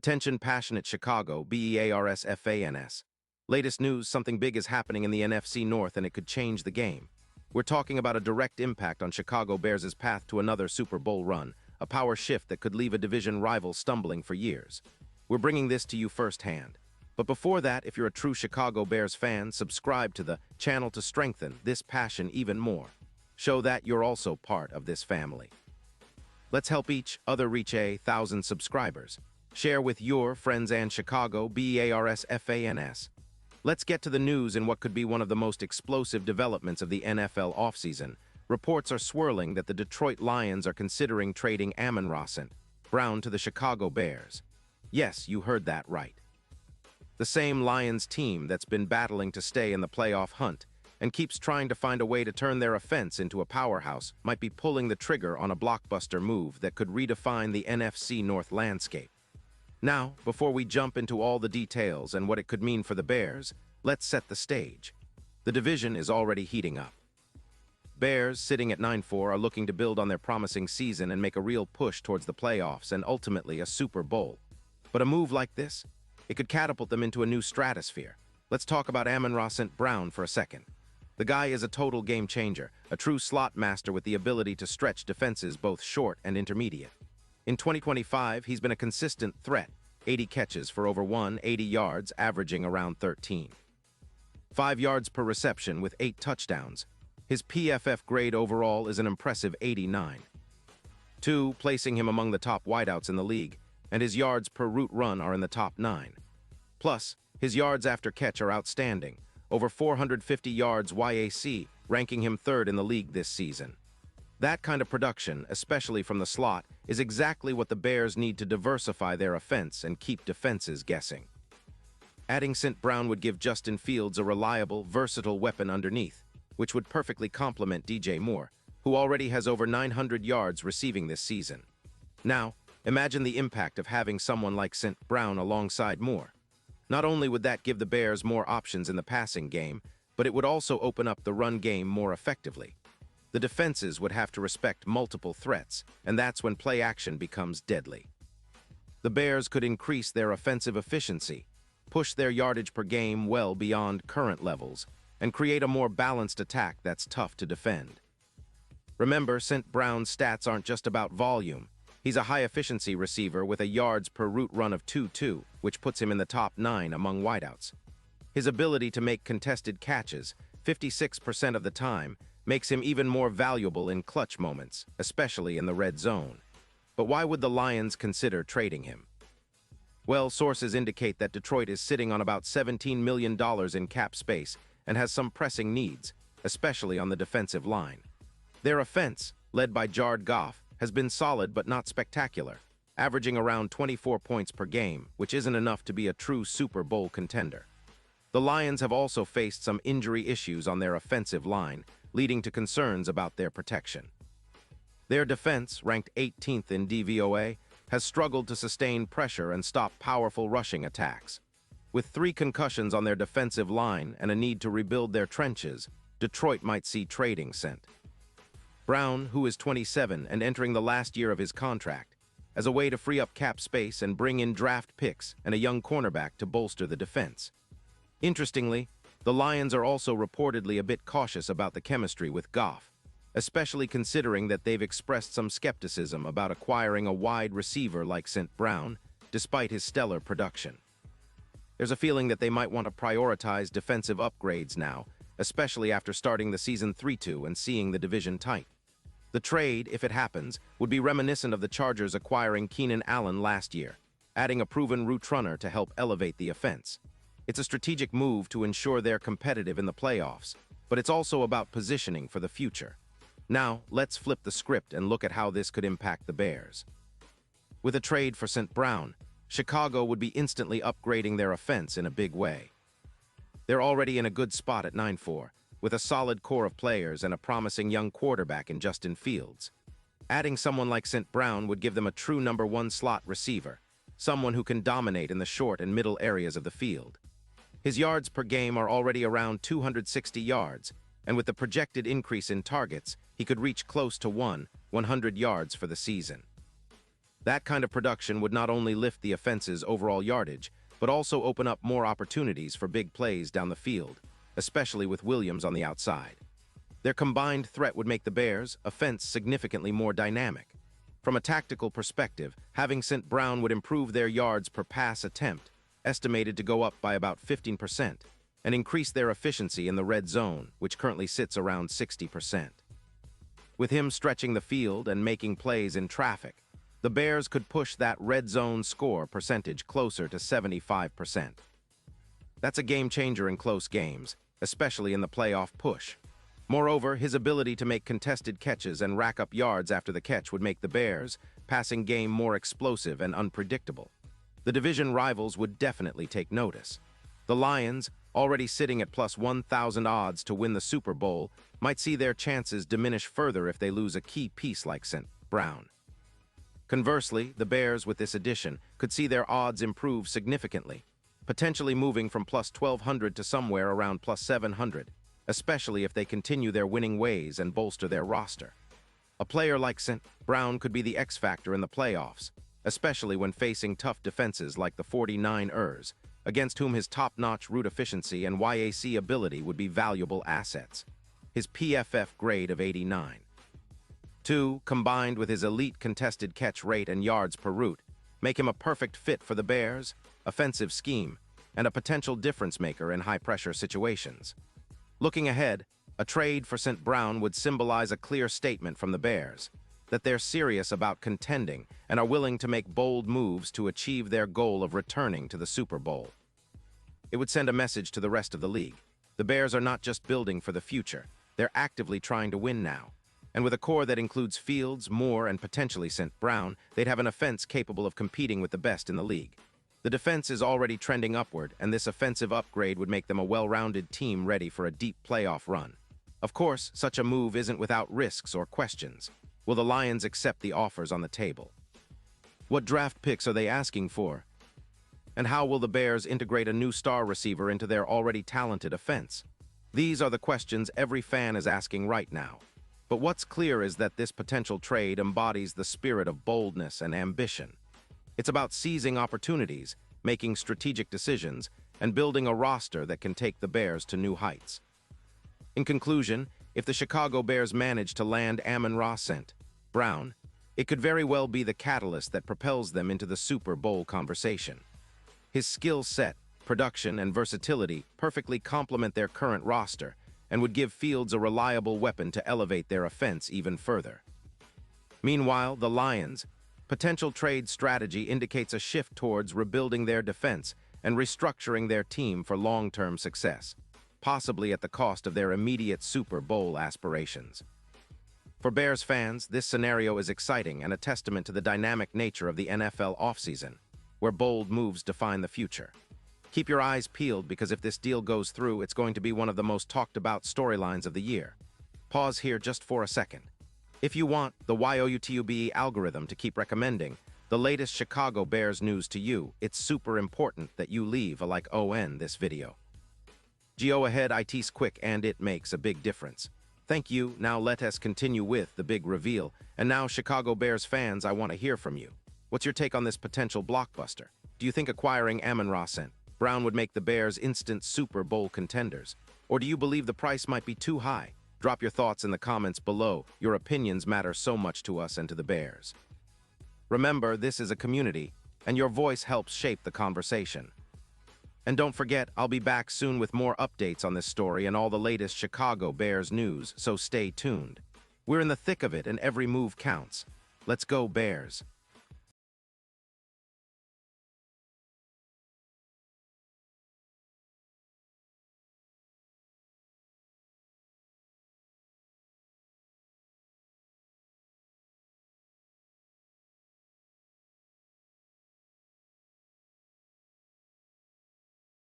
Attention passionate Chicago, Bears fans. Latest news, something big is happening in the NFC North and it could change the game. We're talking about a direct impact on Chicago Bears' path to another Super Bowl run, a power shift that could leave a division rival stumbling for years. We're bringing this to you firsthand. But before that, if you're a true Chicago Bears fan, subscribe to the channel to strengthen this passion even more. Show that you're also part of this family. Let's help each other reach 1,000 subscribers. Share with your friends and Chicago Bears fans. Let's get to the news in what could be one of the most explosive developments of the NFL offseason. Reports are swirling that the Detroit Lions are considering trading Amon-Ra St. Brown to the Chicago Bears. Yes, you heard that right. The same Lions team that's been battling to stay in the playoff hunt and keeps trying to find a way to turn their offense into a powerhouse might be pulling the trigger on a blockbuster move that could redefine the NFC North landscape. Now, before we jump into all the details and what it could mean for the Bears, let's set the stage. The division is already heating up. Bears, sitting at 9-4, are looking to build on their promising season and make a real push towards the playoffs and ultimately a Super Bowl. But a move like this, it could catapult them into a new stratosphere. Let's talk about Amon-Ra St. Brown for a second. The guy is a total game changer, a true slot master with the ability to stretch defenses both short and intermediate. In 2025, he's been a consistent threat, 80 catches for over 180 yards, averaging around 13. 5 yards per reception with 8 touchdowns. His PFF grade overall is an impressive 89. 2, placing him among the top wideouts in the league, and his yards per route run are in the top 9. Plus, his yards after catch are outstanding, over 450 yards YAC, ranking him 3rd in the league this season. That kind of production, especially from the slot, is exactly what the Bears need to diversify their offense and keep defenses guessing. Adding St. Brown would give Justin Fields a reliable, versatile weapon underneath, which would perfectly complement DJ Moore, who already has over 900 yards receiving this season. Now, imagine the impact of having someone like St. Brown alongside Moore. Not only would that give the Bears more options in the passing game, but it would also open up the run game more effectively. The defenses would have to respect multiple threats, and that's when play action becomes deadly. The Bears could increase their offensive efficiency, push their yardage per game well beyond current levels, and create a more balanced attack that's tough to defend. Remember, St. Brown's stats aren't just about volume. He's a high-efficiency receiver with a yards per route run of 2.2, which puts him in the top 9 among wideouts. His ability to make contested catches, 56% of the time, makes him even more valuable in clutch moments, especially in the red zone. But why would the Lions consider trading him? Well, sources indicate that Detroit is sitting on about $17 million in cap space and has some pressing needs, especially on the defensive line. Their offense, led by Jared Goff, has been solid but not spectacular, averaging around 24 points per game, which isn't enough to be a true Super Bowl contender. The Lions have also faced some injury issues on their offensive line, leading to concerns about their protection. Their defense, ranked 18th in DVOA, has struggled to sustain pressure and stop powerful rushing attacks. With 3 concussions on their defensive line and a need to rebuild their trenches, Detroit might see trading St. Brown, who is 27 and entering the last year of his contract, as a way to free up cap space and bring in draft picks and a young cornerback to bolster the defense. Interestingly, the Lions are also reportedly a bit cautious about the chemistry with Goff, especially considering that they've expressed some skepticism about acquiring a wide receiver like St. Brown, despite his stellar production. There's a feeling that they might want to prioritize defensive upgrades now, especially after starting the season 3-2 and seeing the division tight. The trade, if it happens, would be reminiscent of the Chargers acquiring Keenan Allen last year, adding a proven route runner to help elevate the offense. It's a strategic move to ensure they're competitive in the playoffs, but it's also about positioning for the future. Now, let's flip the script and look at how this could impact the Bears. With a trade for St. Brown, Chicago would be instantly upgrading their offense in a big way. They're already in a good spot at 9-4, with a solid core of players and a promising young quarterback in Justin Fields. Adding someone like St. Brown would give them a true number 1 slot receiver, someone who can dominate in the short and middle areas of the field. His yards per game are already around 260 yards, and with the projected increase in targets, he could reach close to 100 yards for the season. That kind of production would not only lift the offense's overall yardage, but also open up more opportunities for big plays down the field, especially with Williams on the outside. Their combined threat would make the Bears' offense significantly more dynamic. From a tactical perspective, having St. Brown would improve their yards per pass attempt, estimated to go up by about 15%, and increase their efficiency in the red zone, which currently sits around 60%. With him stretching the field and making plays in traffic, the Bears could push that red zone score percentage closer to 75%. That's a game changer in close games, especially in the playoff push. Moreover, his ability to make contested catches and rack up yards after the catch would make the Bears' passing game more explosive and unpredictable. The division rivals would definitely take notice. The Lions, already sitting at plus 1,000 odds to win the Super Bowl, might see their chances diminish further if they lose a key piece like St. Brown. Conversely, the Bears, with this addition, could see their odds improve significantly, potentially moving from plus 1,200 to somewhere around plus 700, especially if they continue their winning ways and bolster their roster. A player like St. Brown could be the X factor in the playoffs, especially when facing tough defenses like the 49ers, against whom his top-notch route efficiency and YAC ability would be valuable assets. His PFF grade of 89. 2, combined with his elite contested catch rate and yards per route, make him a perfect fit for the Bears' offensive scheme and a potential difference-maker in high-pressure situations. Looking ahead, a trade for St. Brown would symbolize a clear statement from the Bears that they're serious about contending and are willing to make bold moves to achieve their goal of returning to the Super Bowl. It would send a message to the rest of the league. The Bears are not just building for the future, they're actively trying to win now. And with a core that includes Fields, Moore, and potentially St. Brown, they'd have an offense capable of competing with the best in the league. The defense is already trending upward, and this offensive upgrade would make them a well-rounded team ready for a deep playoff run. Of course, such a move isn't without risks or questions. Will the Lions accept the offers on the table? What draft picks are they asking for? And how will the Bears integrate a new star receiver into their already talented offense? These are the questions every fan is asking right now. But what's clear is that this potential trade embodies the spirit of boldness and ambition. It's about seizing opportunities, making strategic decisions, and building a roster that can take the Bears to new heights. In conclusion, if the Chicago Bears manage to land Amon-Ra St. Brown, it could very well be the catalyst that propels them into the Super Bowl conversation. His skill set, production, and versatility perfectly complement their current roster and would give Fields a reliable weapon to elevate their offense even further. Meanwhile, the Lions' potential trade strategy indicates a shift towards rebuilding their defense and restructuring their team for long-term success, possibly at the cost of their immediate Super Bowl aspirations. For Bears fans, this scenario is exciting and a testament to the dynamic nature of the NFL offseason, where bold moves define the future. Keep your eyes peeled because if this deal goes through, it's going to be one of the most talked-about storylines of the year. Pause here just for a second. If you want the YOUTUBE algorithm to keep recommending the latest Chicago Bears news to you, it's super important that you leave a like on this video. Go ahead, it's quick and it makes a big difference. Thank you. Now let us continue with the big reveal. And now, Chicago Bears fans, I want to hear from you. What's your take on this potential blockbuster? Do you think acquiring Amon-Ra St. Brown would make the Bears instant Super Bowl contenders? Or do you believe the price might be too high? Drop your thoughts in the comments below. Your opinions matter so much to us and to the Bears. Remember, this is a community, and your voice helps shape the conversation. And don't forget, I'll be back soon with more updates on this story and all the latest Chicago Bears news, so stay tuned. We're in the thick of it and every move counts. Let's go, Bears.